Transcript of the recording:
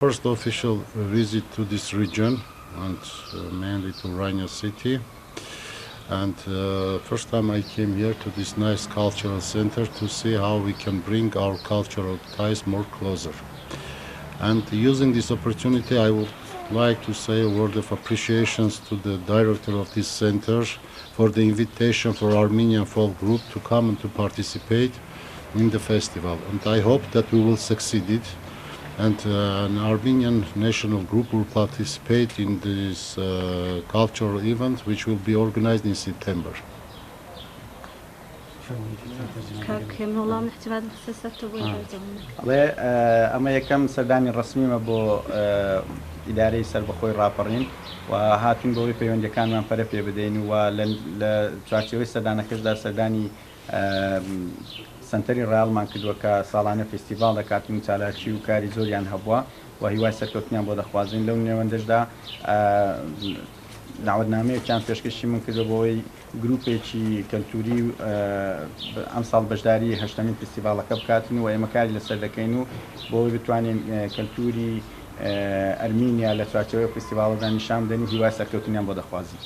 First official visit to this region and mainly to Rania city. And first time I came here to this nice cultural center to see how we can bring our cultural ties more closer. And using this opportunity, I would like to say a word of appreciation to the director of this center for the invitation for Armenian folk group to come and to participate in the festival. And I hope that we will succeed it. And an Armenian national group will participate in this cultural event, which will be organized in September. ئەمە یەکەم سەردانی ڕسمیمە بۆ ئیدارەی سەربەخۆی ڕاپەڕین و هاتوین بۆی پەیوەندیەکانمان پەرە پێ بدەین و لە چوارچێوەی سەردانەکەشدا سەردانی سنتەری ڕاڵمان کردووە کە ساڵانە فێستیڤاڵ دەکاتن و چالاکی و کاری زۆریان هەبووە و هیوای سەرکەوتنیان بۆ دەخوازین لەو نێوەندەشدا داوەتنامەیەکیان پێشکەشی من کردو بۆی گروپێکی کلتوری ئەم ساڵ بەشداری هەشتمین فێستیڤاڵەکە بکاتن و ئێمە کاری لەسەر دەکەین و بۆی بتوانین کلتوری ئەرمینیا لە چوارچێوەی فێستیڤاڵەدا نیشان بدەین و هیوای سەرکەوتنیان بۆ دەخوازین.